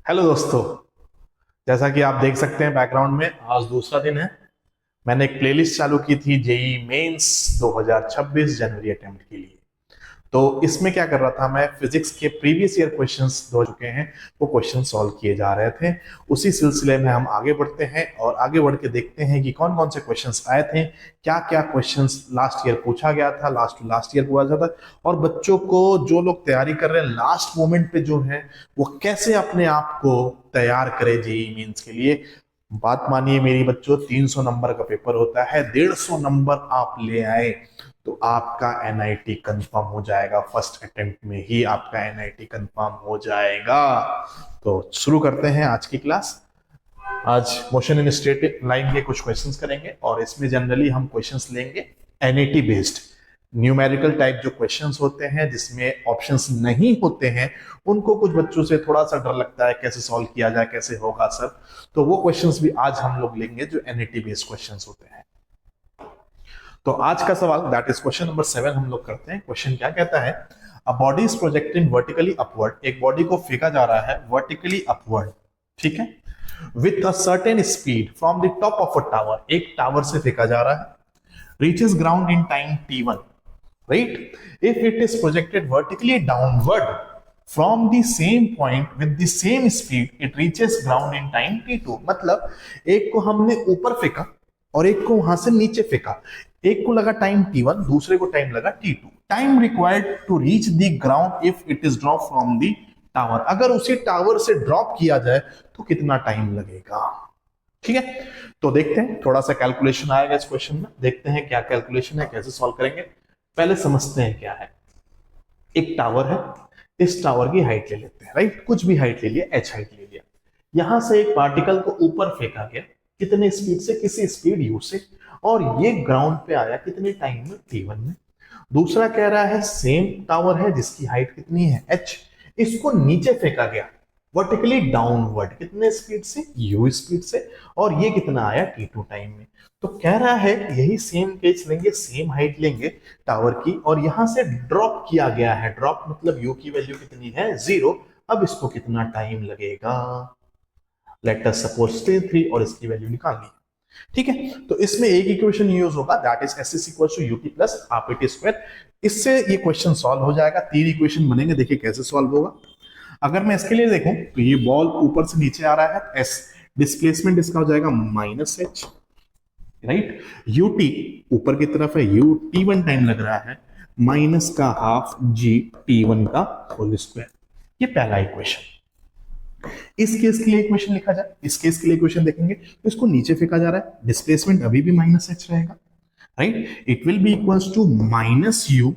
Hello दोस्तों। जैसा कि आप देख सकते हैं बैकग्राउंड में, आज दूसरा दिन है। मैंने एक प्लेलिस्ट चालू की थी जेई मेंस 2026 जनवरी अटेम्प्ट के लिए। तो इसमें क्या कर रहा था, मैं फिजिक्स के प्रीवियस ईयर क्वेश्चंस हो चुके हैं वो क्वेश्चन सॉल्व किए जा रहे थे। उसी सिलसिले में हम आगे बढ़ते हैं और आगे बढ़ के देखते हैं कि कौन कौन से क्वेश्चंस आए थे, क्या क्या क्वेश्चंस लास्ट ईयर पूछा गया था, लास्ट ईयर पूछा था। और बच्चों को, जो लोग तैयारी कर रहे हैं लास्ट मोमेंट पे जो है, वो कैसे अपने आप को तैयार करे जेई मेंस के लिए। बात मानिए मेरी बच्चों, 300 नंबर का पेपर होता है, 150 नंबर आप ले आए तो आपका एनआईटी कंफर्म हो जाएगा। फर्स्ट अटेम्प्ट में ही आपका एनआईटी कंफर्म हो जाएगा। तो शुरू करते हैं आज की क्लास। आज मोशन इन स्ट्रेट लाइन के कुछ क्वेश्चंस करेंगे और इसमें जनरली हम क्वेश्चंस लेंगे एनएटी बेस्ड। न्यूमेरिकल टाइप जो क्वेश्चंस होते हैं जिसमें ऑप्शंस नहीं होते हैं, उनको कुछ बच्चों से थोड़ा सा डर लगता है, कैसे सॉल्व किया जाए, कैसे होगा सर। तो वो क्वेश्चंस भी आज हम लोग लेंगे जो एनएटी बेस्ड क्वेश्चंस होते हैं। तो आज का सवाल दैट इज क्वेश्चन नंबर 7 हम लोग करते हैं। क्वेश्चन क्या कहता है, a body is projecting vertically upward. एक बॉडी को फेंका जा रहा है वर्टिकली अपवर्ड, ठीक है, with a certain speed from the top of a tower. एक टावर से फेंका जा रहा है, reaches ground in time t1, right. If it is projected vertically downward from the same point with the same speed it reaches ground in time t2। मतलब एक को हमने ऊपर फेंका और एक को वहां से नीचे फेंका। एक को लगा टाइम t1, दूसरे को टाइम लगा t2। Time required to reach the ground if it is drop from the tower. अगर उसी टावर से ड्रॉप किया जाए तो कितना टाइम लगेगा, ठीक है। तो देखते हैं, थोड़ा सा कैलकुलेशन आएगा इस क्वेश्चन में, देखते हैं क्या कैलकुलेशन है, कैसे सॉल्व करेंगे। पहले समझते हैं क्या है। एक टावर है, इस टावर की हाइट ले लेते हैं, राइट। कुछ भी हाइट ले लिया, एच हाइट ले लिया। यहां से एक पार्टिकल को ऊपर फेंका गया, कितने स्पीड से, किसी स्पीड यू से, और ये ग्राउंड पे आया कितने टाइम में, t1 में। दूसरा कह रहा है सेम टावर है जिसकी हाइट कितनी है, h। इसको नीचे फेंका गया वर्टिकली डाउनवर्ड, कितने स्पीड से, u स्पीड से, और ये कितना आया, t2 टाइम में। तो कह रहा है यही सेम केस लेंगे, सेम हाइट लेंगे टावर की, और यहां से ड्रॉप किया गया है। ड्रॉप मतलब u की वैल्यू कितनी है, 0। अब इसको कितना टाइम लगेगा, लेट अस सपोज 3 और इसकी वैल्यू निकालनी है, ठीक है। तो इसमें एक इक्वेशन यूज होगा, that is s is equal to UT plus half A T square. इससे ये क्वेश्चन सॉल्व हो जाएगा। 3 इक्वेशन बनेंगे, देखिए कैसे सॉल्व होगा। अगर मैं इसके लिए देखूं तो ये बॉल ऊपर से नीचे आ रहा है, एस डिस्प्लेसमेंट इसका हो जाएगा माइनस एच, राइट। यूटी ऊपर की तरफ है, यू t1 टाइम लग रहा है, माइनस का हाफ जी t1 का होल स्क्वायर। ये पहला इक्वेशन। इस केस के लिए इक्वेशन लिखा जाए, इस केस के लिए इक्वेशन देखेंगे तो इसको नीचे फेंका जा रहा है, डिस्प्लेसमेंट अभी भी माइनस एच रहेगा, right. It will be equals to minus u,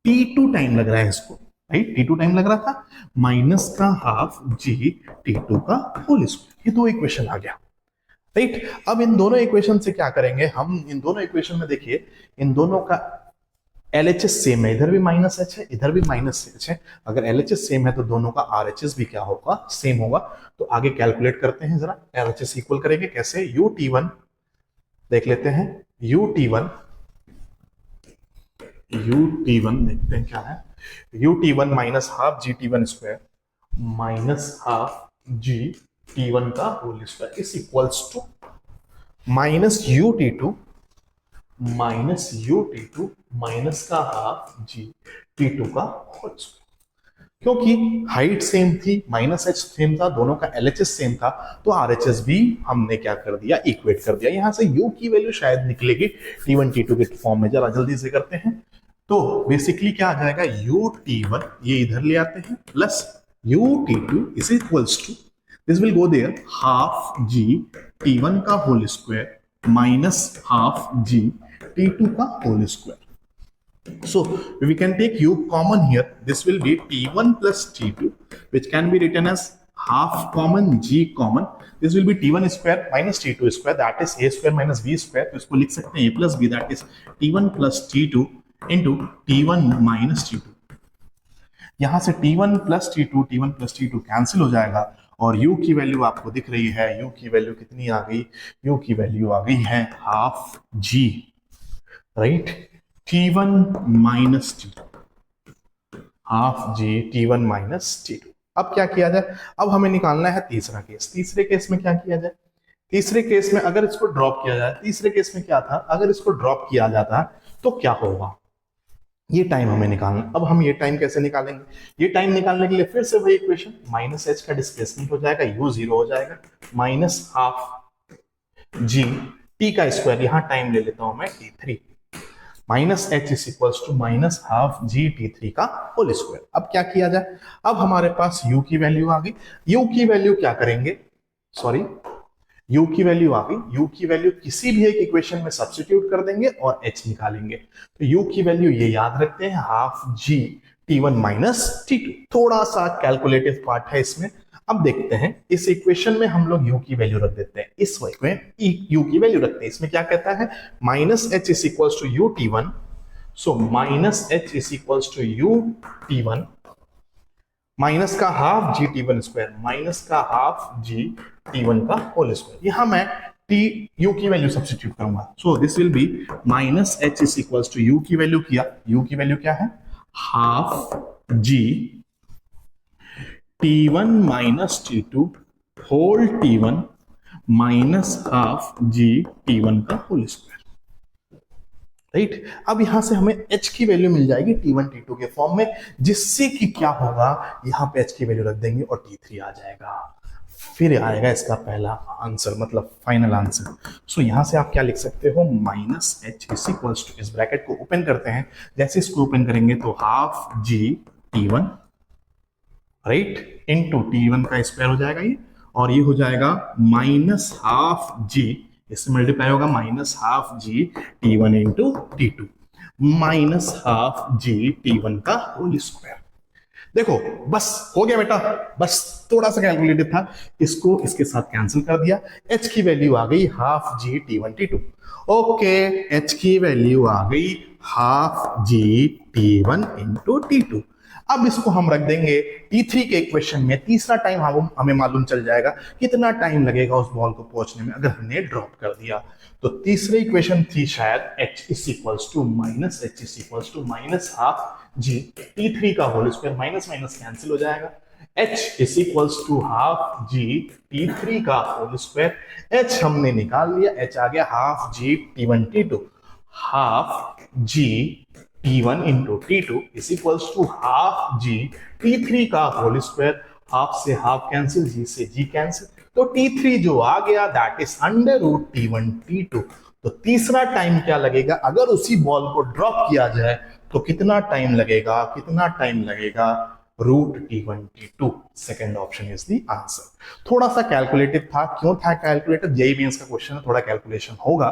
t2 time लग रहा है इसको, राइट, t2 टाइम लग रहा था, माइनस का हाफ जी t2 का होल स्क्वायर। ये दो इक्वेशन आ गया, राइट। अब इन दोनों इक्वेशन से क्या करेंगे हम, इन दोनों इक्वेशन में देखिए, इन दोनों का LHS सेम है, इधर भी माइनस एच है, इधर भी माइनस एच है। अगर LHS सेम है तो दोनों का RHS भी क्या होगा, सेम होगा। तो आगे कैलकुलेट करते हैं जरा, LHS इक्वल करेंगे कैसे, यू t1 देख लेते हैं, यू t1, यू t1 देखते हैं क्या है, u t1 minus half g t1 square, minus half g t1 का whole square is equals to minus u t2, minus u t2 minus का हाफ जी t2 का होल स्क्वायर। क्योंकि height same थी, minus h same था, दोनों का LHS same था, तो आरएचएस भी हमने क्या कर दिया, इक्वेट कर दिया। यहां से यू की वैल्यू शायद निकलेगी t1 t2 के फॉर्म में, जरा जल्दी से करते हैं। तो बेसिकली क्या आ जाएगा, यू t1 ये इधर ले आते हैं, plus u t2 is equals to, this will go there, half g t1 का whole square minus half g t2 का whole square. So we can take u common here. This will be t1 plus t2, which can be written as half common g common. This will be t1 square minus t2 square, that is a square minus b square. तो इसको लिख सकते हैं a plus b, that is t1 plus t2 into t1 minus t2। यहां से t1 plus t2 t1 plus t2 cancel हो जाएगा, और u की वैल्यू आपको दिख रही है, u की वैल्यू कितनी आ गई, u की वैल्यू आ गई है half g, right, t1 minus t2, half g t1 minus t2। अब क्या किया जाए, अब हमें निकालना है तीसरा केस। तीसरे केस में क्या किया जाए, तीसरे केस में अगर इसको ड्रॉप किया जाए, तीसरे केस में क्या था, अगर इसको ड्रॉप किया जाता तो क्या होगा, ये टाइम हमें निकालना। अब हम ये टाइम कैसे निकालेंगे, ये टाइम निकालने के लिए फिर से वही इक्वेशन, माइनस एच का डिस्प्लेसमेंट हो जाएगा, यू जीरो हो जाएगा, माइनस हाफ जी टी का स्क्वायर, यहां टाइम ले लेता हूं मैं t3, minus h is equals to minus half g t3 का होल स्क्वायर। अब क्या किया जाए, अब हमारे पास u की वैल्यू आ गई, u की वैल्यू क्या करेंगे, सॉरी u की वैल्यू आ गई, u की वैल्यू किसी भी एक इक्वेशन में सब्स्टिट्यूट कर देंगे और h निकालेंगे। तो u की वैल्यू ये याद रखते हैं, half g t1 minus t2। थोड़ा सा कैलकुलेटिव पार्ट है इसमें। अब देखते हैं इस इक्वेशन में हम लोग u की वैल्यू रख देते हैं, इस में u की वैल्यू रखते हैं। इसमें क्या कहता है, minus h is equals to u t1, so minus h is equals to u t1 minus का half g t1 square, minus का हाफ जी t1 का होल स्क्वायर। यहां मैं टी यू की वैल्यू सब्स्टिट्यूट करूंगा, so this will be minus h is equals to u की value किया, u की वैल्यू क्या है, half g t1 minus t2 whole t1 minus half g t1 का होल स्क्वायर, राइट। अब यहां से हमें h की वैल्यू मिल जाएगी t1 t2 के फॉर्म में, जिससे कि क्या होगा, यहां पे h की वैल्यू रख देंगे और t3 आ जाएगा, फिर आएगा इसका पहला आंसर, मतलब फाइनल आंसर। सो यहां से आप क्या लिख सकते हो, minus h is equals to, इस ब्रैकेट को ओपन करते हैं, जैसे इसको ओपन करेंगे तो half g t1, right, into t1 का स्क्वायर हो जाएगा ये, और ये हो जाएगा माइनस हाफ जी, इससे मल्टीप्लाई होगा, minus half g t1 into t2 minus half g t1 का होल स्क्वायर। देखो बस हो गया बेटा, बस थोड़ा सा कैलकुलेटिव था, इसको इसके साथ कैंसिल कर दिया, h की वैल्यू आ गई half g t1 t2। Okay, h की वैल्यू आ गई half g t1 into t2। अब इसको हम रख देंगे t3 के इक्वेशन में, तीसरा टाइम हमें मालूम चल जाएगा कितना टाइम लगेगा उस बॉल को पहुंचने में अगर हमने ड्रॉप कर दिया। तो तीसरी इक्वेशन थी शायद h is equals to minus h is equals to minus half g t3 का whole square, minus minus cancel हो जाएगा, h is equals to half g t3 का होल स्क्वायर, h हमने निकाल लिया, h आ गया half g t1 t2, half g t1 into t2 is equals to half g t3 का whole square, half से हाफ कैंसिल, जी से g cancel, तो t3 जो आ गया that is under root t1 t2। तो तीसरा टाइम क्या लगेगा, अगर उसी बॉल को ड्रॉप किया जाए तो कितना टाइम लगेगा, कितना टाइम लगेगा, root t1 t2, second option is the answer. थोड़ा सा कैलकुलेटिव था, क्यों था कैलकुलेटिव, जेईई मेंस का क्वेश्चन है, थोड़ा कैलकुलेशन होगा,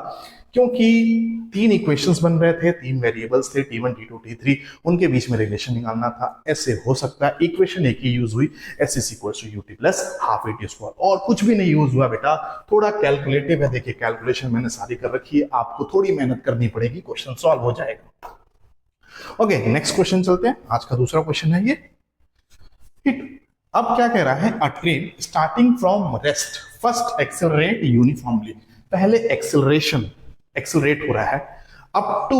क्योंकि तीन इक्वेशंस बन रहे थे, तीन वेरिएबल्स थे t1 t2 t3, उनके बीच में रिलेशन निकालना था। ऐसे हो सकता है इक्वेशन एक ही यूज हुई, s is equal to ut plus half at square, और कुछ भी नहीं यूज हुआ बेटा, थोड़ा कैलकुलेटिव है। देखिए कैलकुलेशन मैंने सारी कर रखी है, आपको थोड़ी मेहनत करनी पड़ेगी, क्वेश्चन सॉल्व हो जाएगा। ओके, नेक्स्ट क्वेश्चन चलते हैं, आज का दूसरा क्वेश्चन है ये। अब क्या कह रहा है, a train starting from rest first accelerate uniformly, पहले एक्सेलरेट हो रहा है up to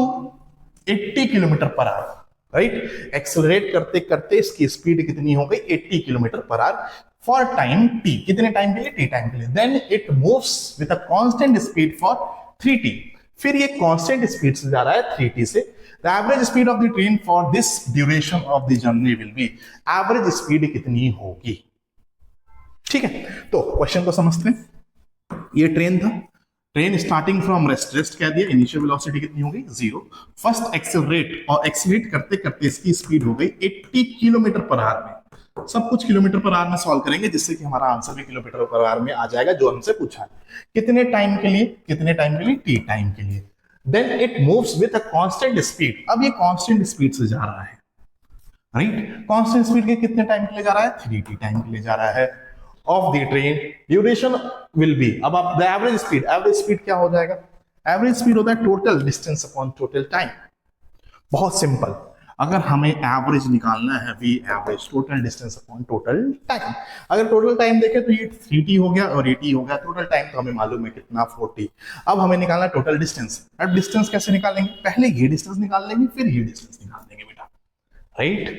80 kilometre per hour, right. Accelerate करते करते इसकी स्पीड कितनी हो गई, 80 kilometre per hour for time t, कितने टाइम के लिए, t टाइम के लिए। Then it moves with a constant speed for 3t, फिर ये कांस्टेंट स्पीड से जा रहा है 3t से। The average speed of the train for this duration of the journey will be, average speed कितनी होगी, ठीक है। तो क्वेश्चन को समझते हैं, ये ट्रेन था, ट्रेन स्टार्टिंग फ्रॉम रेस्ट कह दिया, इनिशियल वेलोसिटी कितनी हो गई 0, फर्स्ट एक्सेलरेट, और एक्सेलरेट करते करते इसकी स्पीड हो गई 80 किलोमीटर पर आवर में। सब कुछ किलोमीटर पर आवर में सॉल्व करेंगे, जिससे कि हमारा आंसर भी किलोमीटर पर आवर में आ जाएगा जो हमसे पूछा है। कितने टाइम के लिए, कितने टाइम के लिए, टी टाइम के लिए। Then it moves with a constant speed, अब ये constant स्पीड से जा रहा है, राइट। कांस्टेंट स्पीड के कितने टाइम के लिए जा रहा है, 3t टाइम के लिए जा रहा है। Of the train duration will be, अब आप द एवरेज स्पीड क्या हो जाएगा, एवरेज स्पीड होता है total distance upon total time. बहुत सिंपल, अगर हमें एवरेज निकालना है, we average total distance upon total time. अगर टोटल टाइम देखें तो ये 3t हो गया और 80 हो गया, टोटल टाइम तो हमें मालूम है कितना, 40। अब हमें निकालना टोटल डिस्टेंस। अब डिस्टेंस कैसे निकालेंगे, पहले ये डिस्टेंस निकाल लेंगे फिर ये डिस्टेंस निकाल लेंगे बेटा, राइट।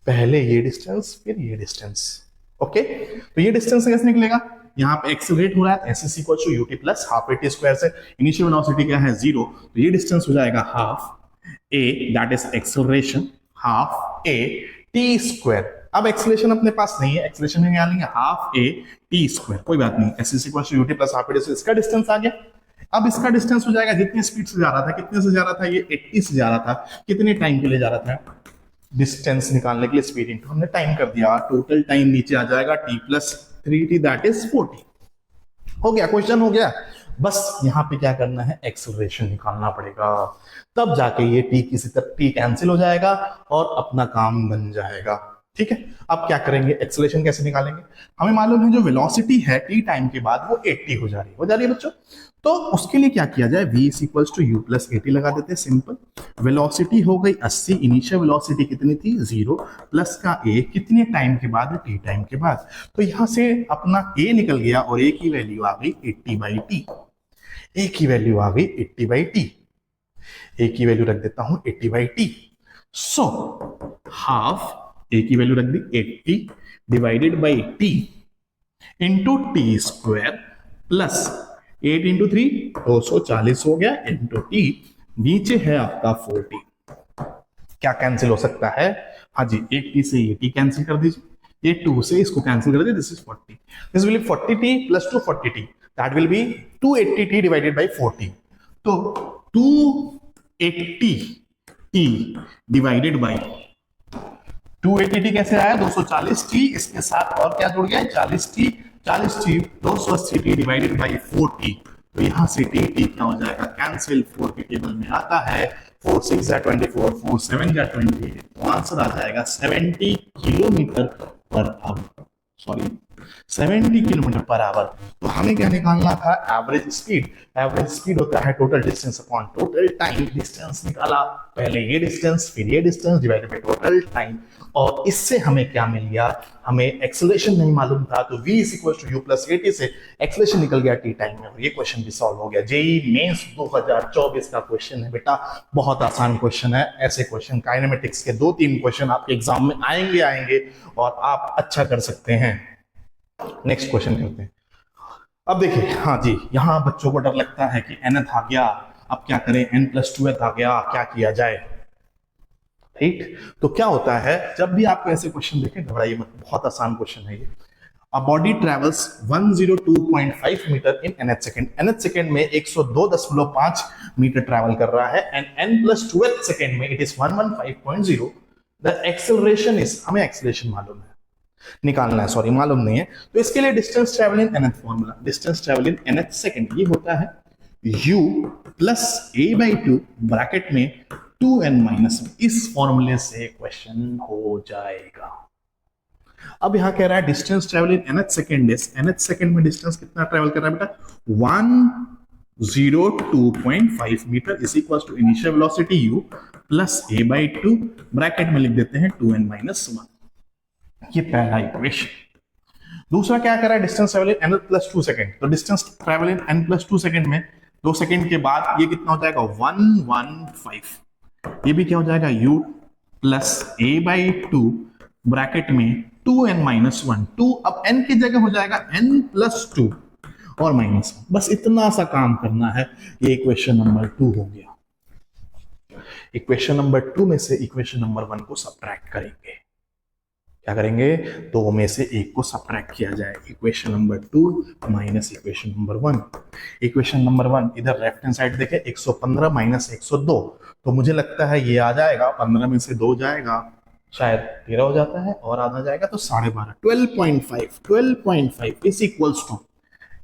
पहले ये डिस्टेंस फिर ये डिस्टेंस, ओके, तो ये डिस्टेंस कैसे निकलेगा, यहाँ पे एक्सेलरेट हो रहा है, S is equal to UT plus half A T square से इनिशियल वेलोसिटी क्या है 0, तो ये डिस्टेंस हो जाएगा half A that is acceleration half A T square. अब एक्सेलरेशन अपने पास नहीं है, एक्सेलरेशन में क्या लेंगे हाफ ए टी स्क्वायर, कोई बात नहीं, S is equal to UT plus half A T, इसका डिस्टेंस आ गया। अब इसका डिस्टेंस हो जाएगा जितनी स्पीड से जा रहा था, कितने से जा रहा था, ये 80 से जा रहा था, कितने टाइम के लिए जा रहा था, डिस्टेंस निकालने के लिए स्पीड इंटू हमने टाइम कर दिया, टोटल टाइम नीचे आ जाएगा t plus 3t that is 40। हो गया, क्वेश्चन हो गया। बस यहां पे क्या करना है, एक्सेलरेशन निकालना पड़ेगा, तब जाके ये t किसी तरह t कैंसिल हो जाएगा और अपना काम बन जाएगा। ठीक है, अब क्या करेंगे, एक्सेलरेशन कैसे निकालेंगे, हमें मालूम है जो वेलोसिटी है t टाइम के बाद वो 80 हो जा रही है बच्चों, तो उसके लिए क्या किया जाए, v is equals to U plus 80 लगा देते हैं, सिंपल। वेलोसिटी हो गई 80, इनिशियल वेलोसिटी कितनी थी 0, प्लस का a कितने टाइम के बाद, t टाइम के बाद, तो यहां से अपना a निकल गया और a की वैल्यू आ गई 80/t, a की वैल्यू आ गई 80/t, a की वैल्यू रख देता हूं 80/t, सो हाफ a की वैल्यू रख दी 80 divided by t into T square plus 8 into 3 240 हो गया इंटू टी, नीचे है आपका 40, क्या कैंसिल हो सकता है, हाँ जी, एक टी से ये टी कैंसिल कर दीजिए, ये 2 से इसको कैंसिल कर दीजिए, this is 40, this will B 40t plus 240t that will be 280t divided by 40, तो 280t डिवाइडेड बाई 280t कैसे आया, 240t, इसके साथ और क्या जुड़ गया 40t, 40t 280t divided by 40, तो यहां से टी क्या हो जाएगा, कैंसिल, 4 के टेबल में आता है, 4 6 या 24, 4 7 या 28, तो आंसर आ जाएगा 70 kilometre per our, sorry 70 kilometre per our. तो हमें क्या निकालना था, एवरेज स्पीड, एवरेज स्पीड होता है total distance upon total time, distance निकाला, पहले ये डिस्टेंस फिर ये distance divided by total time, और इससे हमें क्या मिल गया, हमें एक्सेलरेशन नहीं मालूम था, तो v is equal to U plus 80 से एक्सेलरेशन निकल गया t टाइम में, और ये क्वेश्चन भी सॉल्व हो गया। जेई मेंस 2024 का क्वेश्चन है बेटा, बहुत आसान क्वेश्चन है, ऐसे क्वेश्चन काइनेमेटिक्स के 2-3 क्वेश्चन आपके एग्जाम में आएंगे और आप अच्छा कर सकते हैं। नेक्स्ट क्वेश्चन करते हैं। अब देखिए, हाँ जी, यहां बच्चों को डर लगता है कि nth आ गया, अब क्या करें, n प्लस 2th आ गया, क्या किया जाए, ठीक। तो क्या होता है, जब भी आपको ऐसे क्वेश्चन देखें घबराइए मत, बहुत आसान क्वेश्चन है ये। A body travels 102.5 metre in nth second, nth second में 102.5 मीटर ट्रैवल कर रहा है, and n plus 2th second में it is 115.0, the acceleration is, हमें एक्सेलरेशन मालूम है, निकालना है, सॉरी मालूम नहीं है, तो इसके लिए distance travel in nth formula, distance travel in nth second, ये होता है u प्लस a/2 ब्रैकेट में 2n-1, इस फॉर्मूले से क्वेश्चन हो जाएगा। अब यहां कह रहा है distance travel in nth second is, nth second में डिस्टेंस कितना ट्रेवल कर रहा है बेटा, 102.5 metre is equal to initial velocity u plus a/2 bracket में लिख देते हैं 2n-1, ये पहला इक्वेशन। दूसरा क्या कर रहा है, distance travel in n plus 2 second, तो distance travel in n plus 2 second में 2 सेकंड के बाद ये कितना हो जाएगा 115, ये भी क्या हो जाएगा u प्लस a/2 ब्रैकेट में 2n-1, 2 अब n की जगह हो जाएगा n प्लस 2 और -1, बस इतना सा काम करना है, ये इक्वेशन नंबर 2 हो गया। इक्वेशन नंबर 2 में से इक्वेशन नंबर 1 को सब्ट्रैक्ट करेंगे, क्या करेंगे, 2 में से 1 को सब्ट्रैक्ट किया जाए, equation number 2 minus equation number 1। Equation number 1 इधर लेफ्ट हैंड साइड देखें, 115 माइनस 102, तो मुझे लगता है ये आ जाएगा, 15 में से 2 जाएगा, शायद 13 हो जाता है, और आधा जाएगा तो 12.5, 12.5 इज इक्वल्स टू,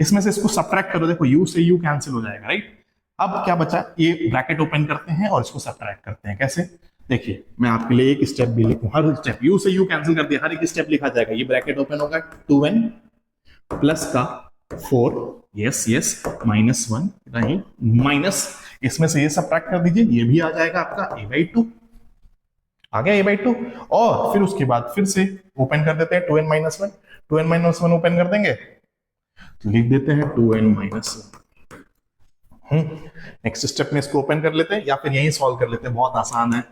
इसमें से इसको सब्ट्रैक्ट करो, देखो u से u कैंसिल हो जाएगा, राइट। अब क्या बचा, ये ब्रैकेट ओपन करते हैं और इसको सब्ट्रैक्ट करते हैं, कैसे, देखिए मैं आपके लिए एक स्टेप भी लिखूं, हर स्टेप u से u कैंसिल कर दिया, हर एक स्टेप लिखा जाएगा, ये ब्रैकेट ओपन होगा 2n प्लस का 4, यस यस, -1 नहीं, माइनस इसमें से ये सब्ट्रैक्ट कर दीजिए, ये भी आ जाएगा आपका a/2, आ गया a/2, और फिर उसके बाद फिर से ओपन कर देते हैं 2n-1, 2n-1 ओपन कर देंगे तो लिख देते हैं 2n-1। नेक्स्ट स्टेप में इसको ओपन कर लेते हैं या फिर यही सॉल्व कर लेते हैं, बहुत आसान है,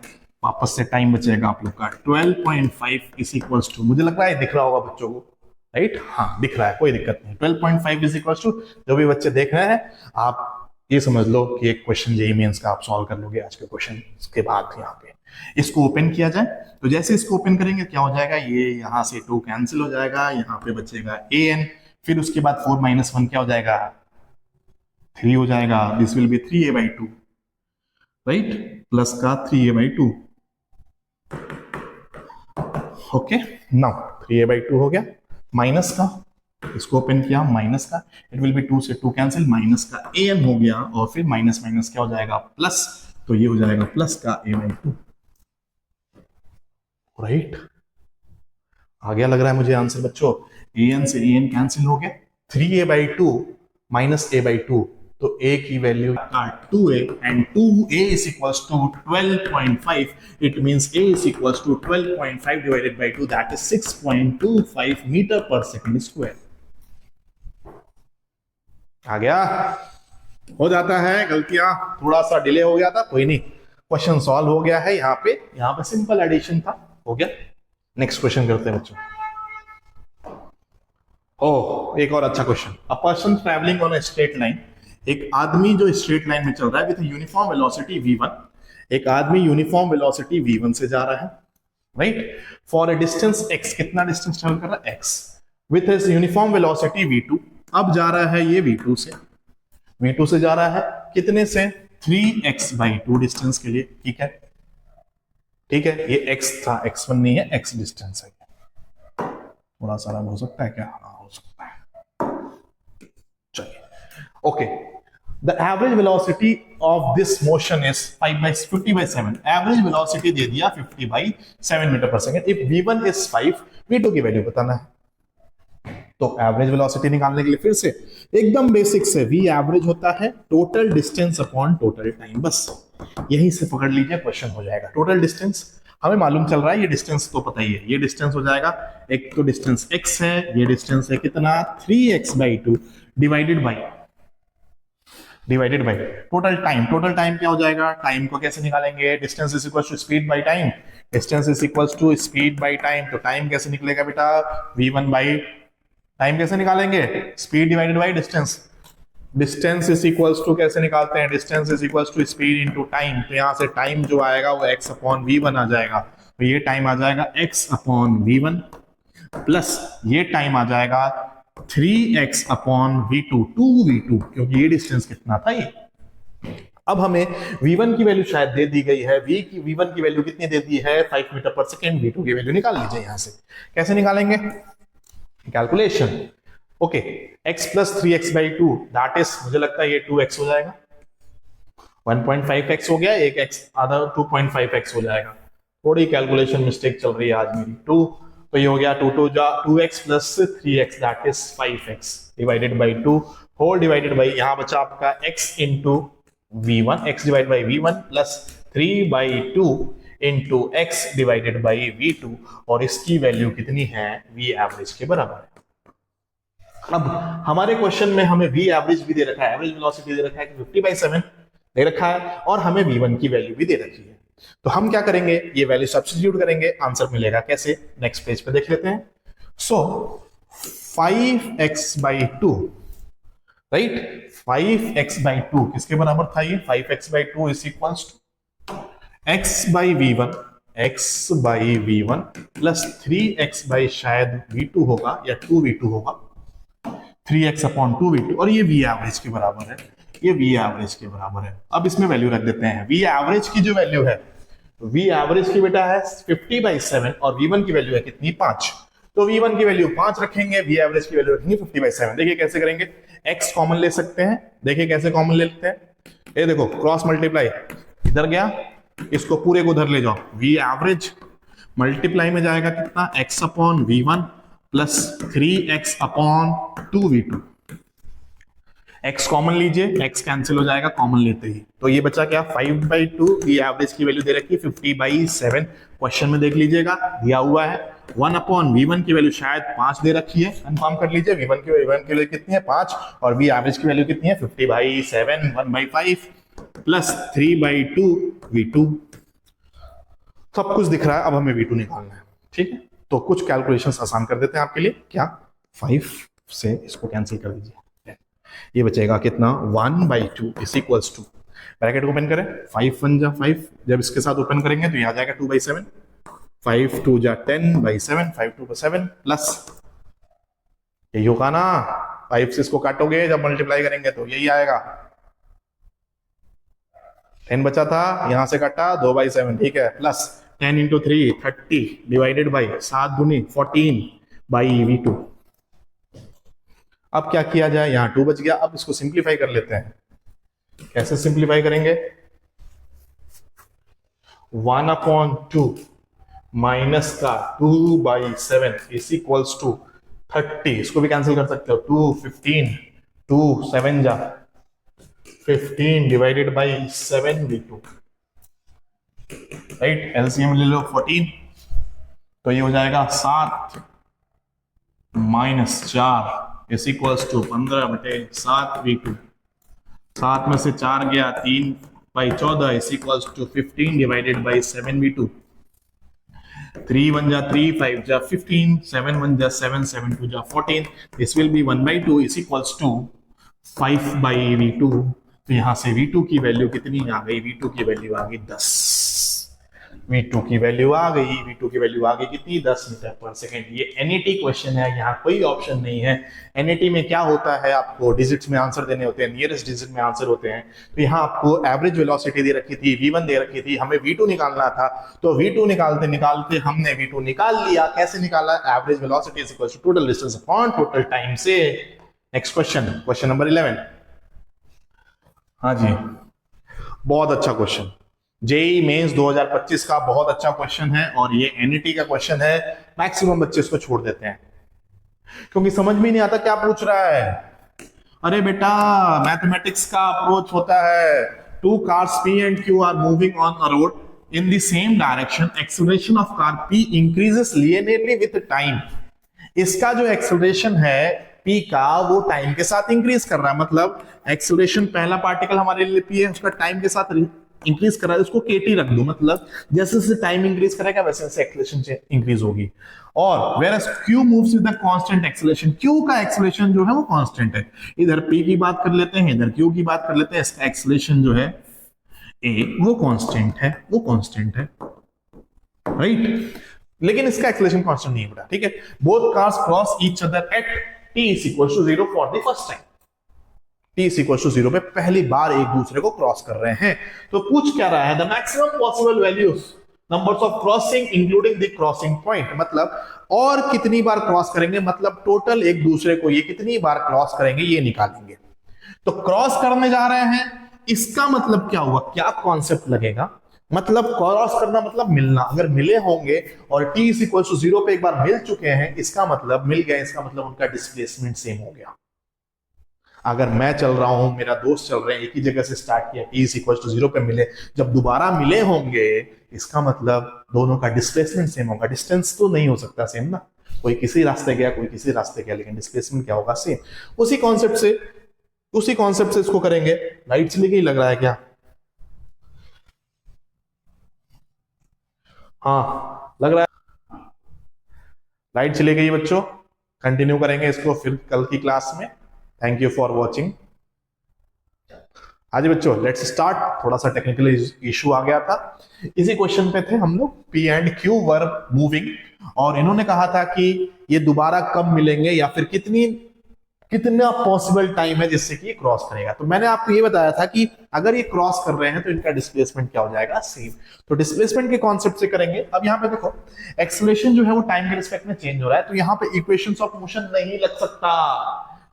वापस से टाइम बचेगा आप लोग का। 12.5 इज इक्वल्स टू, मुझे लग रहा है दिख रहा होगा बच्चों को, राइट, हाँ दिख रहा है, कोई दिक्कत नहीं। 12.5 इज इक्वल टू, जो भी बच्चे देख रहे हैं आप ये समझ लो कि एक क्वेश्चन जेईई मेंस का आप सॉल्व कर लोगे आज के क्वेश्चन के बाद। यहाँ पे इसको ओपन किया जाए, तो जैसे इसको ओपन करेंगे क्या हो जाएगा, ये यहाँ से 2 कैंसिल हो जाएगा, यहाँ पे बचेगा an, फिर उसके बाद 4 - 1 क्या हो जाएगा, 3 हो जाएगा। This will B 3a/2, right, plus का 3a/2। ओके, नाउ 3a/2 हो गया, माइनस का इसको ओपन किया, माइनस का इट विल बी 2 से 2 कैंसिल, माइनस का an हो गया, और फिर माइनस माइनस क्या हो जाएगा, प्लस, तो ये हो जाएगा प्लस का a/2, राइट। आ गया लग रहा है मुझे आंसर बच्चों। an से an कैंसिल हो गया, 3a/2 माइनस a/2, तो a की value 2a, and 2a is equals to 12.5, it means a is equals to 12.5 divided by 2, that is 6.25 metre per second square. आ गया, हो जाता है गलतियां, थोड़ा सा डिले हो गया था, कोई नहीं, क्वेश्चन सॉल्व हो गया है। यहाँ पे सिंपल एडिशन था, हो गया। नेक्स्ट क्वेश्चन करते हैं बच्चों। ओह, एक और अच्छा question. A person travelling on a straight line, एक आदमी जो स्ट्रेट लाइन में चल रहा है विद यूनिफॉर्म वेलोसिटी v1, एक आदमी यूनिफॉर्म वेलोसिटी v1 से जा रहा है, right, for a distance x, कितना डिस्टेंस ट्रेवल कर रहा है x, with his uniform velocity v2, अब जा रहा है ये v2 से जा रहा है कितने से, 3x/2 डिस्टेंस के लिए, ठीक है, ठीक है, ये x था, x1 नहीं है, x डिस्टेंस है, थोड़ा सा अलग हो सकता है क्या, हाँ हो सकता है, चलिए, okay. The average velocity of this motion is 50/7, average velocity दे दिया 50/7 metre per second. If v1 is 5, v2 की वैल्यू बताना है, तो एवरेज वेलोसिटी निकालने के लिए फिर से एकदम बेसिक से v एवरेज होता है total distance upon total time, बस यही से पकड़ लीजिए, क्वेश्चन हो जाएगा। टोटल डिस्टेंस हमें मालूम चल रहा है, ये डिस्टेंस तो पता ही है, ये डिस्टेंस हो जाएगा, एक तो डिस्टेंस x है, ये डिस्टेंस है कितना, 3x/2 divided by total time. Total time क्या हो जाएगा, टाइम को कैसे निकालेंगे, distance is equal to speed by time, distance is equal to speed by time, तो टाइम कैसे निकलेगा बेटा, v1 बाय टाइम कैसे निकालेंगे, speed divided by distance, distance is equals to कैसे निकालते हैं, distance is equals to speed into time, तो यहां से टाइम जो आएगा वो x/v1 आ जाएगा, तो ये टाइम आ जाएगा x/v1 प्लस ये टाइम आ जाएगा 3x/v2, 2v2, क्योंकि ये डिस्टेंस कितना था ये। अब हमें v1 की वैल्यू शायद दे दी गई है, v1 की वैल्यू कितनी दे दी है, 5 मीटर पर सेकेंड, v2 की वैल्यू निकाल लीजिए यहां से, कैसे निकालेंगे, calculation, okay, x plus 3x/2, that is, मुझे लगता है ये 2x हो जाएगा, 1.5x हो गया, एक x आधा 2.5x हो जाएगा, थोड़ी कैलकुलेशन मिस्टेक चल रही है आज मेरी, 2, तो ये हो गया 2x plus 3x, that is 5x divided by 2 whole divided by, यहां बचा आपका x into v1, x divide by v1 plus 3/2 into x divided by v2, और इसकी वैल्यू कितनी है, v एवरेज के बराबर है। अब हमारे क्वेश्चन में हमें v एवरेज भी दे रखा है, एवरेज वेलोसिटी दे रखा है 50/7 दे रखा है, और हमें v1 की वैल्यू भी दे रखी है, तो हम क्या करेंगे, ये वैल्यू सब्स्टिट्यूट करेंगे, आंसर मिलेगा कैसे, नेक्स्ट पेज पे देख लेते हैं। सो 5x/2, राइट, 5x/2 किसके बराबर था ये, 5x/2 is equals to x/v1 plus 3x by शायद v2 होगा या 2v2 होगा, 3x/2v2, और ये v एवरेज के बराबर है, ये v एवरेज के बराबर है। अब इसमें वैल्यू रख देते हैं, v एवरेज की जो वैल्यू है, v एवरेज की बेटा है 50/7, और v1 की वैल्यू है कितनी, 5, तो v1 की वैल्यू 5 रखेंगे, v एवरेज की वैल्यू रखेंगे 50/7। देखिए कैसे करेंगे, x कॉमन ले सकते हैं, देखिए कैसे कॉमन ले लेते हैं, ये देखो क्रॉस मल्टीप्लाई, इधर गया, इसको पूरे को उधर ले जाओ, v एवरेज मल्टीप्लाई में जाएगा कितना, x/v1 plus 3x/2v2, x common लीजिए, x कैंसिल हो जाएगा कॉमन लेते ही, तो ये बचा क्या, 5/2, v एवरेज की वैल्यू दे रखी है 50/7, क्वेश्चन में देख लीजिएगा दिया हुआ है, 1/v1 की वैल्यू शायद 5 दे रखी है, कंफर्म कर लीजिए, v1 की वैल्यू कितनी है 5, और v एवरेज की वैल्यू कितनी है 50/7, 1/5 प्लस 3/2v2, सब कुछ दिख रहा है, अब हमें v2 निकालना है, ठीक है, तो कुछ कैलकुलेशंस आसान कर देते हैं आपके लिए, क्या 5 से इसको कैंसिल कर दीजिए, ये बचेगा कितना 1/2 is equals to, bracket open करें 5 1 जा 5, जब इसके साथ ओपन करेंगे तो ये आ जाएगा 2/7, 5 2 जा 10/7, 5 2 7 प्लस यही होगा ना, 5 से इसको काटोगे जब मल्टीप्लाई करेंगे तो यही आएगा, 10 बचा था यहां से काटा 2/7, ठीक है, प्लस 10 इंटू 3 30 डिवाइडेड बाई 7 दूनी 14/V2। अब क्या किया जाए, यहां 2 बच गया, अब इसको सिंप्लीफाई कर लेते हैं। कैसे सिंप्लीफाई करेंगे, 1/2 माइनस का 2/7 इज इक्वल्स टू 30, इसको भी कैंसिल कर सकते हो, 2 15 2 7 जा 15 डिवाइडेड बाई 7/2, राइट, एलसीएम ले लो 14, तो ये हो जाएगा 7 minus 4 is equals to 15/7V2, 7 में से 4 गया 3/14 is equals to 15 divided by 7V2, 3 1 जा 3 5 जा 15 7 1 जा 7 7 2 जा 14, this will be 1/2 is equals to 5/V2। तो यहां से V2 की वैल्यू कितनी आ गई, V2 की वैल्यू आ गई 10, V2 की वैल्यू आ गई, V2 की वैल्यू आ गई कितनी 10 मीटर पर सेकेंड। ये एनईटी क्वेश्चन है, यहाँ कोई ऑप्शन नहीं है। एनईटी में क्या होता है, आपको डिजिट्स में आंसर देने होते हैं, नियरेस्ट डिजिट में आंसर होते हैं। तो यहाँ आपको एवरेज वेलोसिटी दे रखी थी, V1 दे रखी थी, हमें V2 निकालना था, तो V2 निकालते निकालते हमने V2 निकाल लिया। कैसे निकाला, average velocity is equal to total distance upon total time से। Next question, question number 11। हाँ जी, बहुत अच्छा क्वेश्चन, जेई मेंस 2025 का बहुत अच्छा क्वेश्चन है, और ये एनईटी का क्वेश्चन है। मैक्सिमम बच्चे इसको छोड़ देते हैं क्योंकि समझ में नहीं आता क्या पूछ रहा है। अरे बेटा, मैथमेटिक्स का अप्रोच होता है, two cars P and Q are moving on a road in the same direction, acceleration of car P increases linearly with time. इसका जो एक्सेलरेशन है P का, वो टाइम के साथ इंक्रीज कर रहा है, मतलब एक्सेलरेशन पहला पार्टिकल हमारे लिए P है, उसका टाइम के साथ इंक्रीज कर रहा है, उसको KT रख दो, मतलब जैसे जैसे टाइम इंक्रीज करेगा वैसे वैसे एक्सेलरेशन इंक्रीज होगी। और whereas Q moves with the constant acceleration, Q का एक्सेलरेशन जो है वो कांस्टेंट है। इधर P की बात कर लेते हैं, इधर Q की बात कर लेते हैं, इसका एक्सेलरेशन जो है A वो कांस्टेंट है, वो कांस्टेंट है, राइट, लेकिन इसका एक्सेलरेशन कांस्टेंट नहीं है, ठीक है। Both cars cross each other at t = 0 for the first time, t = 0 पे पहली बार एक दूसरे को क्रॉस कर रहे हैं। तो पूछ क्या रहा है, the maximum possible values numbers of crossing including the crossing point, मतलब और कितनी बार क्रॉस करेंगे, मतलब टोटल एक दूसरे को ये कितनी बार क्रॉस करेंगे ये निकालेंगे। तो क्रॉस करने जा रहे हैं, इसका मतलब क्या हुआ, क्या कॉन्सेप्ट लगेगा, मतलब क्रॉस करना मतलब मिलना, अगर मिले होंगे और t = 0 पे एक बार मिल चुके हैं, इसका मतलब मिल गया, इसका मतलब उनका डिस्प्लेसमेंट सेम हो गया। अगर मैं चल रहा हूं, मेरा दोस्त चल रहे हैं, एक ही जगह से स्टार्ट किया, t = 0 पे मिले, जब दोबारा मिले होंगे, इसका मतलब दोनों का डिस्प्लेसमेंट सेम होगा। डिस्टेंस तो नहीं हो सकता सेम ना, कोई किसी रास्ते गया, कोई किसी रास्ते गया, लेकिन डिस्प्लेसमेंट क्या होगा, सेम। उसी कॉन्सेप्ट से इसको करेंगे। लाइट चली गई लग रहा है क्या, हाँ लग रहा है लाइट चली गई बच्चों। कंटिन्यू करेंगे इसको फिर कल की क्लास में। Thank you for watching. हाँ जी बच्चों, लेट्स स्टार्ट। थोड़ा सा टेक्निकल इशू आ गया था, इसी क्वेश्चन पे थे हम लोग। P and Q were moving, और इन्होंने कहा था कि ये दोबारा कब मिलेंगे या फिर कितना पॉसिबल टाइम है जिससे कि ये क्रॉस करेगा। तो मैंने आपको ये बताया था कि अगर ये क्रॉस कर रहे हैं तो इनका डिस्प्लेसमेंट क्या हो जाएगा, सेम। तो डिस्प्लेसमेंट के कॉन्सेप्ट से करेंगे। अब यहाँ पे देखो, एक्सेलरेशन जो है वो टाइम के रिस्पेक्ट में चेंज हो रहा है, तो यहाँ पे इक्वेशंस ऑफ मोशन नहीं लग सकता।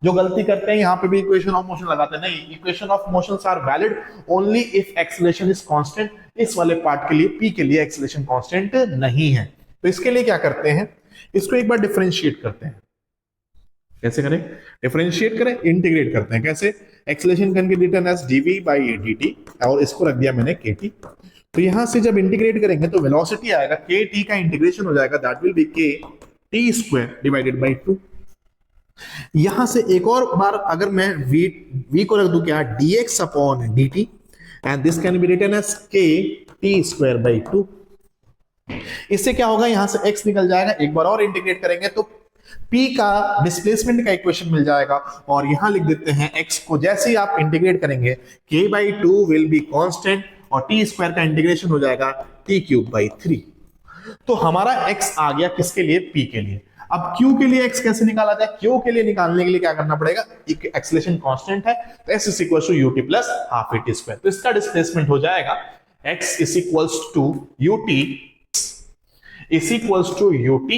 जो गलती करते हैं यहाँ पे भी इक्वेशन ऑफ मोशन लगाते हैं, नहीं, equation of motions are valid only if acceleration is constant. इस वाले पार्ट के लिए, P के लिए एक्सेलरेशन कांस्टेंट नहीं है। तो इसके लिए क्या करते हैं, इसको एक बार डिफरेंशिएट करते हैं। कैसे करें, डिफरेंशिएट करें, इंटीग्रेट करते हैं। कैसे, acceleration can be written as dv/dt, और इसको रख दिया मैंने kt। तो यहां से जब इंटीग्रेट करेंगे तो वेलोसिटी आएगा, kt का इंटीग्रेशन हो जाएगा, that will be kt² divided by 2। यहां से एक और बार अगर मैं v को रख दूं क्या, dx/dt, and this can be written as kt²/2। इससे क्या होगा, यहां से x निकल जाएगा। एक बार और इंटीग्रेट करेंगे तो p का डिस्प्लेसमेंट का इक्वेशन मिल जाएगा और यहां लिख देते हैं x को जैसे ही आप इंटीग्रेट करेंगे k/2 विल बी कांस्टेंट और t स्क्वायर का इंटीग्रेशन हो जाएगा t³/3। तो हमारा x आ गया किसके लिए, p के लिए। अब q के लिए x कैसे निकाला जाए, q के लिए निकालने के लिए क्या करना पड़ेगा, एक एक्सेलरेशन कांस्टेंट है तो s = ut + ½ at²। तो इसका डिस्प्लेसमेंट हो जाएगा x = ut ut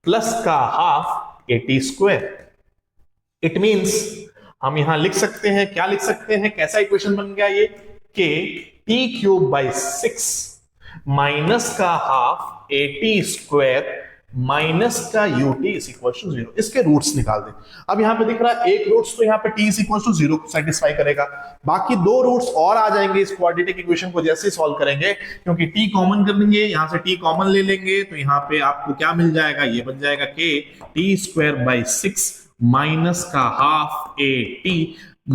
प्लस का ½ at²। इट मींस हम यहां लिख सकते हैं, क्या लिख सकते हैं, कैसा इक्वेशन बन गया ये, k t³/6 माइनस का ½ at² माइनस का ut = 0। इसके रूट्स निकाल दें। अब यहां पे दिख रहा है एक रूट्स तो यहां पे t = 0 सेटिस्फाई करेगा, बाकी दो रूट्स और आ जाएंगे इस क्वाड्रेटिक इक्वेशन को जैसे सॉल्व करेंगे, क्योंकि t कॉमन कर लेंगे, यहां से t कॉमन ले लेंगे तो यहां पे आपको क्या मिल जाएगा, ये बन जाएगा k t²/6 माइनस का ½ at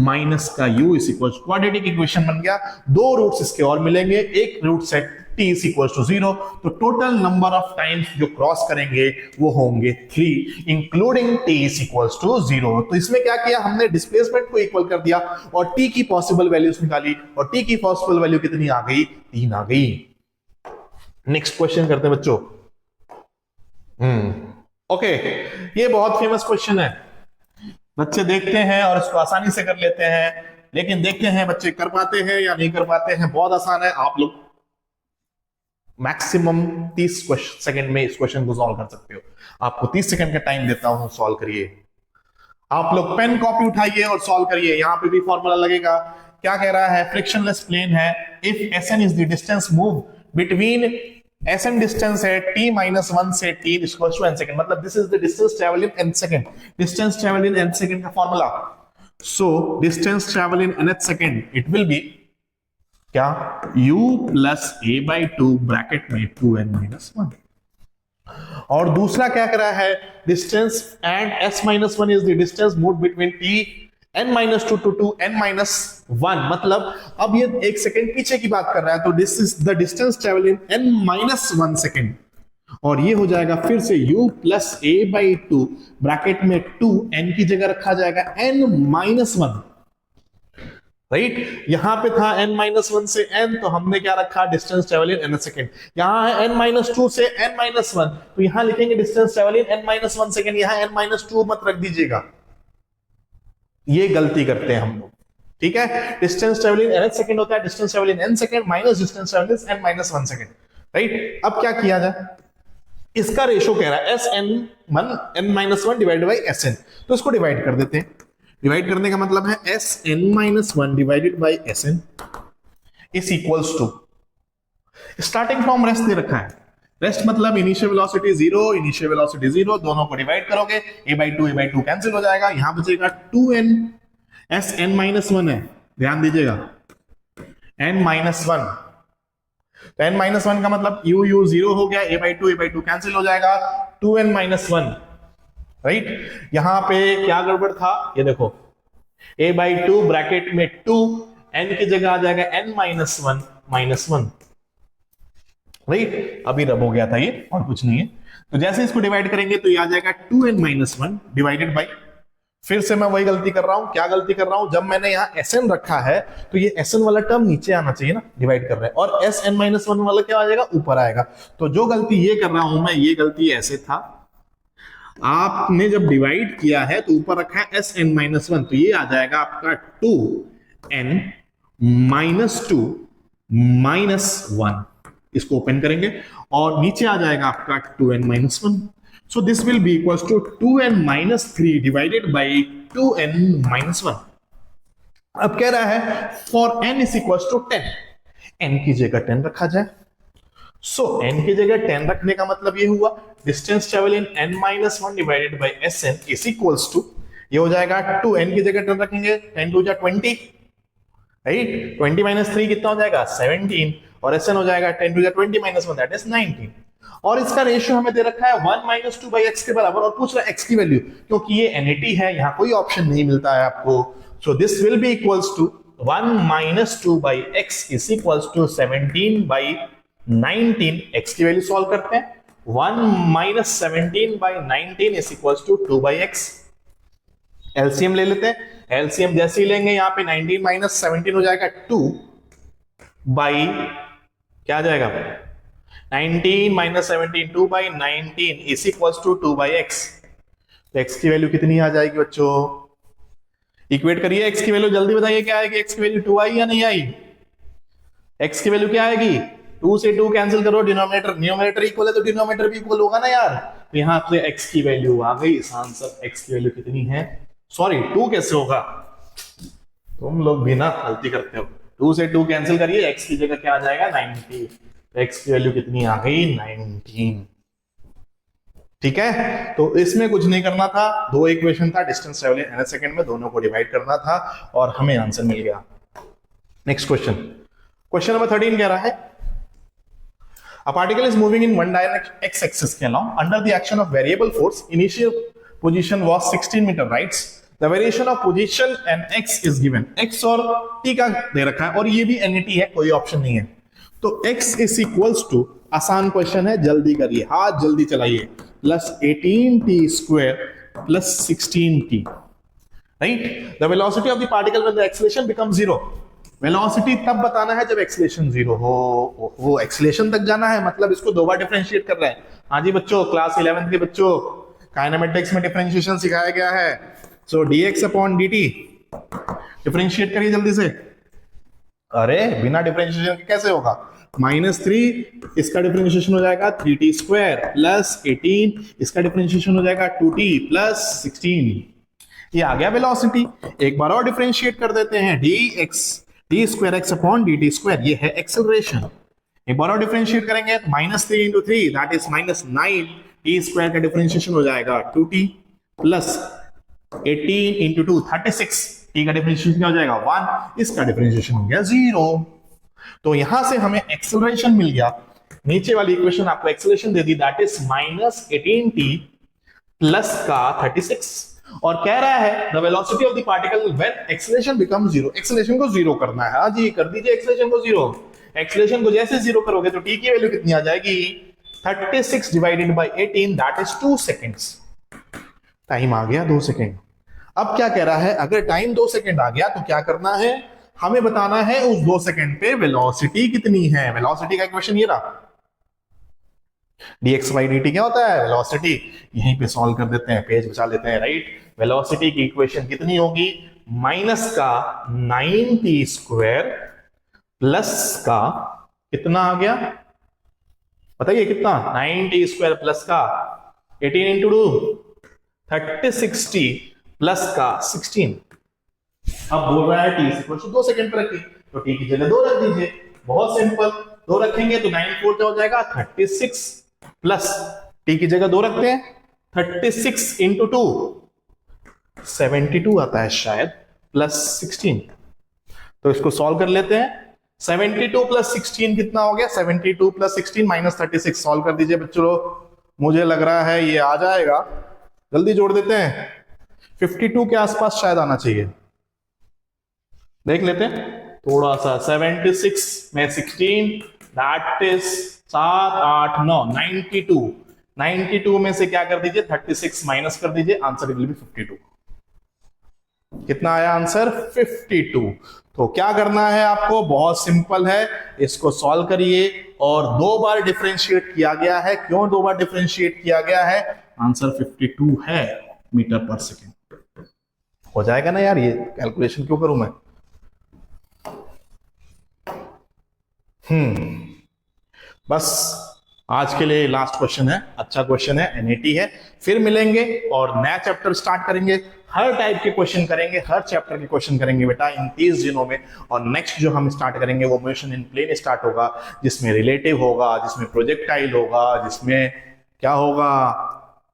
माइनस का u = क्वाड्रेटिक इक्वेशन बन गया। दो रूट्स इसके और मिलेंगे, एक रूट सेट t = 0, तो टोटल नंबर ऑफ टाइम्स जो क्रॉस करेंगे वो होंगे 3 इंक्लूडिंग t = 0। तो इसमें क्या किया हमने, डिस्प्लेसमेंट को इक्वल कर दिया और t की पॉसिबल वैल्यूज निकाली और t की पॉसिबल वैल्यू कितनी आ गई, 3 आ गई। नेक्स्ट क्वेश्चन करते हैं बच्चों। ओके, ये बहुत फेमस क्वेश्चन है, बच्चे देखते हैं और इसको आसानी से कर लेते हैं, लेकिन देखते हैं बच्चे कर पाते हैं या नहीं कर पाते हैं। बहुत आसान है, आप लोग मैक्सिमम 30 सेकंड में इस क्वेश्चन को सॉल्व कर सकते हो। आपको 30 सेकंड का टाइम देता हूं, सॉल्व करिए। आप लोग पेन कॉपी उठाइए और सॉल्व करिए। यहां पे भी फॉर्मूला लगेगा। क्या कह रहा है, फ्रिक्शनलेस प्लेन है, if Sn is the distance move between Sn distance है t-1 से t = n सेकंड, मतलब this is the distance travel in n second. Distance travel in n second का formula, so distance travel in nth second it will be क्या, u + a/2 bracket में 2n-1। और दूसरा क्या कर रहा है, distance and s-1 is the distance move between t(n-2) to n-1, मतलब अब ये एक सेकंड पीछे की बात कर रहा है, तो this is the distance travel in n-1 second. और ये हो जाएगा फिर से u + a/2 ब्रैकेट में 2n की जगह रखा जाएगा n-1, राइट। यहां पे था n-1 से n, तो हमने क्या रखा, distance travel in n second. यहां है n-2 से n-1, तो यहां लिखेंगे distance travel in n-1 second, यहां n-2 मत रख दीजिएगा, ये गलती करते हैं हम लोग, ठीक है। Distance travel in n second होता है, distance travel in n second minus distance travel in n-1 second, right. अब क्या किया जाए, इसका रेशो कह रहा है n-1 डिवाइडेड बाय Sn, तो इसको डिवाइड कर देते हैं। डिवाइड करने का मतलब है Sn-1 divided by Sn is equals to, starting from rest दे रखा है, रेस्ट मतलब इनिशियल वेलोसिटी 0, इनिशियल वेलोसिटी 0, दोनों को डिवाइड करोगे a/2 कैंसिल हो जाएगा, यहां बचेगा 2n। Sn-1 है, ध्यान दीजिएगा, n-1, तो n-1 का मतलब u 0 हो गया, a/2 कैंसिल हो जाएगा, 2n-1, राइट। यहां पे क्या गड़बड़ था, ये देखो, a/2 ब्रैकेट में 2, n की जगह आ जाएगा n-1, राइट। अभी रब हो गया था ये, और कुछ नहीं है। तो जैसे इसको डिवाइड करेंगे तो ये आ जाएगा 2n-1 डिवाइडेड बाय, फिर से मैं वही गलती कर रहा हूं। क्या गलती कर रहा हूं, जब मैंने यहां Sn रखा है तो ये Sn वाला टर्म नीचे आना चाहिए ना, डिवाइड कर रहे हैं, और Sn-1 वाला क्या आ जाएगा, ऊपर आएगा। तो जो गलती ये कर रहा हूं मैं, ये गलती ऐसे था, आपने जब डिवाइड किया है तो ऊपर रखा है Sn-1, तो ये आ जाएगा आपका 2n-2 - 1। इसको ओपन करेंगे और नीचे आ जाएगा आपका 2n-1, so this will be equals to 2n-3 divided by 2n-1। अब कह रहा है for n is equals to 10, n की जगह 10 रखा जाए। सो n की जगह 10 रखने का मतलब ये हुआ distance travel in n-1 divided by Sn is equals to, ये हो जाएगा 2n की जगह 10 रखेंगे, 10 2 20, राइट। 20 - 3 कितना हो जाएगा, 17, और Sn हो जाएगा 10 2 20 - 1 दैट इज 19। और इसका रेशियो हमें दे रखा है 1 - 2/x के बराबर, और पूछ रहा है x की वैल्यू, क्योंकि ये NAT है, यहां कोई ऑप्शन नहीं मिलता है आपको। So this will be equals to 1 - 2/x is equals to 17/19। x की वैल्यू सॉल्व करते हैं, 1 minus 17/19 is equal to 2/x। LCM ले लेते हैं, एलसीएम जैसे ही लेंगे यहां पे 19 माइनस 17 हो जाएगा 2 बाई क्या आ जाएगा 19 minus 17 2/19 is equal to 2/x। तो x की वैल्यू कितनी आ जाएगी बच्चों? इक्वेट करिए x की वैल्यू, जल्दी बताइए क्या आएगी? x की वैल्यू 2 आई या नहीं आई? x की वैल्यू क्या आएगी? 2 से 2 कैंसिल करो, डिनोमिनेटर न्यूमरेटर इक्वल है तो डिनोमिनेटर भी इक्वल होगा ना यार। तो यहां पे x की वैल्यू आ गई। इस आंसर x की वैल्यू कितनी है? सॉरी 2 कैसे होगा? तुम लोग भी ना गलती करते हो। 2 से 2 कैंसिल करिए, x की जगह क्या आ जाएगा 90। तो x की वैल्यू कितनी आ गई 19। ठीक है, तो इसमें कुछ नहीं करना था, दो इक्वेशन था, distance travel in nth second में, दोनों को डिवाइड करना था और हमें आंसर मिल गया। नेक्स्ट क्वेश्चन, क्वेश्चन नंबर 13 कह रहा है a particle is moving in one direction x axis के along under the action of variable force. Initial position was 16 meter, right? The variation of position and x is given. x और t का दे रखा है और ये भी NAT है, कोई ऑप्शन नहीं है। तो x is equals to, आसान क्वेश्चन है, जल्दी करिए, हाथ जल्दी चलाइए, plus 18t square plus 16t, right? The velocity of the particle when the acceleration become 0। Velocity तब बताना है जब एक्सेलरेशन 0 हो। वो एक्सेलरेशन तक जाना है, मतलब इसको दो बार डिफरेंशिएट कर रहा है। हाँ जी बच्चों, क्लास 11 के बच्चों, काइनेमेटिक्स में डिफरेंशिएशन सिखाया गया है। सो dx अपॉन dt डिफरेंशिएट करिए जल्दी से। अरे बिना डिफरेंशिएशन के कैसे होगा? -3 इसका डिफरेंशिएशन हो जाएगा 3t स्क्वायर प्लस 18 इसका डिफरेंशिएशन हो जाएगा 2t प्लस 16। ये आ गया वेलोसिटी। एक बार और डिफरेंशिएट कर देते हैं, D square x upon D T square, ये है एक्सेलरेशन। एक बार और डिफरेंशिएट करेंगे, -3 into 3 that is -9, T square का डिफरेंशिएशन हो जाएगा 2t प्लस 18 इंटू 2 36, टी का डिफरेंशिएशन क्या हो जाएगा 1, इसका डिफरेंशिएशन हो गया 0। तो यहां से हमें एक्सेलरेशन मिल गया। नीचे वाली इक्वेशन आपको acceleration they the, that is -18t plus का 36, और कह रहा है the velocity of the particle when acceleration become 0। Acceleration को 0 करना है। हाँ जी, कर दीजिए एक्सेलरेशन को 0। एक्सेलरेशन को जैसे 0 करोगे तो t की वैल्यू कितनी आ जाएगी 36 divided by 18 that is 2 seconds. Time आ गया 2 सेकंड। अब क्या कह रहा है, अगर टाइम 2 सेकंड आ गया तो क्या करना है, हमें बताना है उस 2 सेकंड पे वेलोसिटी कितनी है। वेलोसिटी का इक्वेशन ये रहा, dx by dt क्या होता है वेलोसिटी। यहीं पे सॉल्व कर देते हैं, पेज बचा लेते हैं, राइट? वेलोसिटी की इक्वेशन कितनी होगी, माइनस का 9t स्क्वायर प्लस का कितना आ गया बताइए कितना, 9t स्क्वायर प्लस का 18 इंटू 2 36t प्लस का 16। अब बोल रहा है t इक्वल टू 2 सेकंड पर रखिए, तो t की जगह 2 रख दीजिए। बहुत सिंपल, 2 रखेंगे तो 9 4 क्या हो जाएगा 36 प्लस t की जगह 2 रखते हैं 36 इंटू 2 72 आता है शायद, प्लस 16। तो इसको सॉल्व कर लेते हैं। 72 प्लस 16 कितना हो गया, 72 प्लस 16 माइनस 36। सॉल्व कर दीजिए बच्चों, मुझे लग रहा है ये आ जाएगा, जल्दी जोड़ देते हैं। 52 के आसपास शायद आना चाहिए, देख लेते हैं थोड़ा सा। 76 में 16 दैट इज 7 8 9 92। 92 में से क्या कर दीजिए 36 माइनस कर दीजिए, आंसर विल बी 52। कितना आया आंसर 52। तो क्या करना है आपको, बहुत सिंपल है, इसको सॉल्व करिए और 2 बार डिफरेंशिएट किया गया है। क्यों 2 बार डिफरेंशिएट किया गया है, आंसर 52 है मीटर पर सेकेंड। हो जाएगा ना यार, ये कैलकुलेशन क्यों करूं मैं। बस आज के लिए लास्ट क्वेश्चन है, अच्छा क्वेश्चन है, एनएटी है। फिर मिलेंगे और नया चैप्टर स्टार्ट करेंगे। हर टाइप के क्वेश्चन करेंगे, हर चैप्टर के क्वेश्चन करेंगे बेटा इन 30 दिनों में। और नेक्स्ट जो हम स्टार्ट करेंगे वो मोशन इन प्लेन स्टार्ट होगा, जिसमें रिलेटिव होगा, जिसमें प्रोजेक्टाइल होगा, जिसमें क्या होगा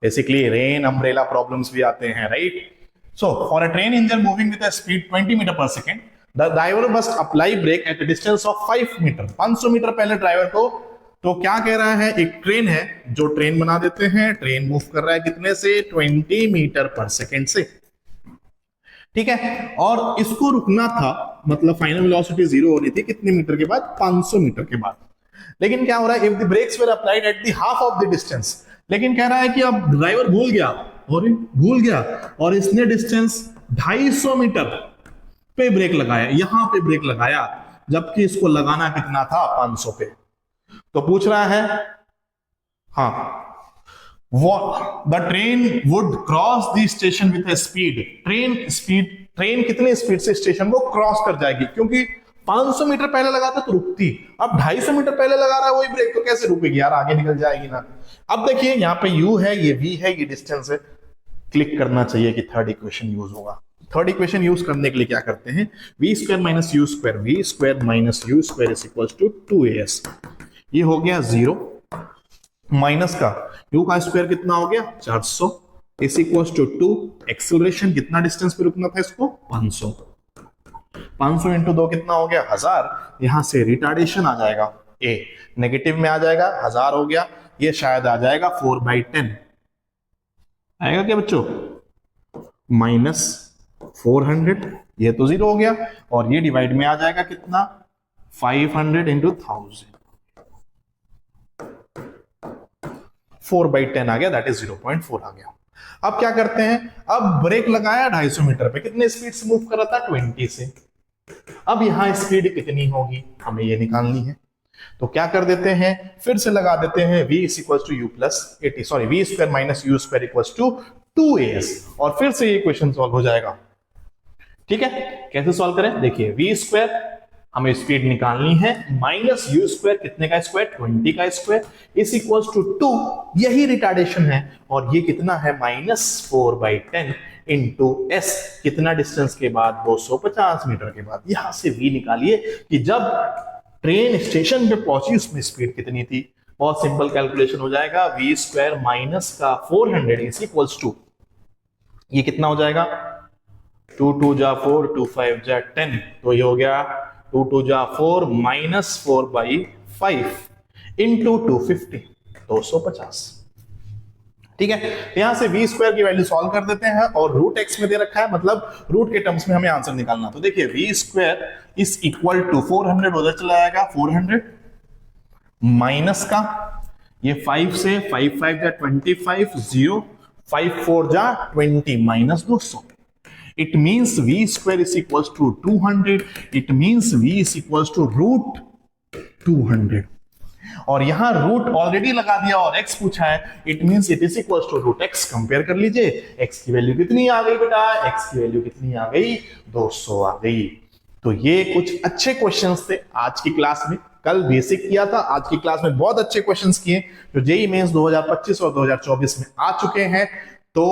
बेसिकली रेन अम्ब्रेला प्रॉब्लम्स भी आते हैं, right? So for a train engine moving with a speed 20 metre per second, the driver must apply brake at a distance of 5 metre. 500 metre पहले ड्राइवर को, तो क्या कह रहा है, एक ट्रेन है, जो ट्रेन बना देते हैं, ट्रेन मूव कर रहा है कितने से 20 मीटर पर सेकेंड से, ठीक है? और इसको रुकना था, मतलब फाइनल वेलोसिटी 0 होनी थी कितने मीटर के बाद 500 मीटर के बाद। लेकिन क्या हो रहा है, if the brakes were applied at the half of the distance, लेकिन कह रहा है कि अब ड्राइवर भूल गया और इसने डिस्टेंस 250 मीटर पे ब्रेक लगाया, यहां पे ब्रेक लगाया, जबकि इसको लगाना कितना था 500 पे। तो पूछ रहा है, हाँ, the train would cross the station with speed, train कितने स्पीड से स्टेशन को क्रॉस कर जाएगी, क्योंकि 500 मीटर पहले लगाता तो रुकती, अब 250 मीटर पहले लगा रहा है वही ब्रेक, तो कैसे रुकेगी यार, आगे निकल जाएगी ना। अब देखिए यहाँ पे u है, ये v है, ये डिस्टेंस है, क्लिक करना चाहिए कि थर्ड इक्वेशन यूज होगा। थर्ड इक्वेशन यूज करने के लिए क्या करते हैं, v square minus U square is equal to 2as, ये हो गया 0 माइनस का u का स्क्वायर कितना हो गया 400 इज इक्वल टू 2, एक्सेलरेशन कितना डिस्टेंस पे रुकना था इसको 500 इंटू 2 कितना हो गया 1000, यहां से रिटार्डेशन आ जाएगा a, नेगेटिव में आ जाएगा 1000 हो गया, ये शायद आ जाएगा 4/10 आएगा क्या बच्चों, माइनस 400, ये तो 0 हो गया, और ये डिवाइड में आ जाएगा कितना 500 इंटू 1000, 4/10 आ गया, दैट इज 0.4 आ गया। अब क्या करते हैं, अब ब्रेक लगाया 250 मीटर पे, कितने स्पीड से मूव कर रहा था 20 से, अब यहां स्पीड कितनी होगी हमें ये निकालनी है, तो क्या कर देते हैं, फिर से लगा देते हैं v is equal to U plus 80, sorry v square minus U square equal to 2as, और फिर से ये क्वेश्चन सॉल्व हो जाएगा। ठीक है, कैसे सॉल्व करें, देखिए v स्क्वायर हमें स्पीड निकालनी है, माइनस यू स्क्वायर कितने का स्क्वायर 20 का स्क्वायर इज इक्वल टू 2, यही रिटार्डेशन है, और ये कितना है -4/10 इंटू s, कितना डिस्टेंस के बाद 250 मीटर के बाद, यहां से v निकालिए कि जब ट्रेन स्टेशन पे पहुंची उसमें स्पीड कितनी थी। बहुत सिंपल कैलकुलेशन हो जाएगा, v स्क्वायर माइनस का 400 इज इक्वल्स टू, ये कितना हो जाएगा 2 2 जा 4 2 5 जा 10, तो ये हो गया 2 2 जा 4 माइनस 4/5 इंटू 250, 250। ठीक है, यहां से v स्क्वायर की वैल्यू सॉल्व कर देते हैं, और रूट x में दे रखा है, मतलब रूट के टर्म्स में हमें आंसर निकालना। तो देखिए v square is equal to 400 उधर चला जाएगा, 400 माइनस का ये 5 से 5 5 जा 25, 0 5 4 जा 20 minus 200, it means v square is equal to 200, it means v is equal to root 200, और यहां रूट ऑलरेडी लगा दिया और x पूछा है, it means it is equal to root x, compare कर लीजिए, x की वैल्यू कितनी आ गई बेटा, x की वैल्यू कितनी आ गई 200 आ गई। तो ये कुछ अच्छे क्वेश्चंस थे आज की क्लास में, कल बेसिक किया था, आज की क्लास में बहुत अच्छे क्वेश्चंस किए जो जेईई मेंस 2025 और 2024 में आ चुके हैं। तो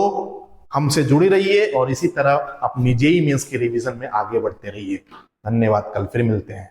हमसे जुड़े रहिए और इसी तरह अपनी जेईई मेंस के रिवीजन में आगे बढ़ते रहिए। धन्यवाद, कल फिर मिलते हैं।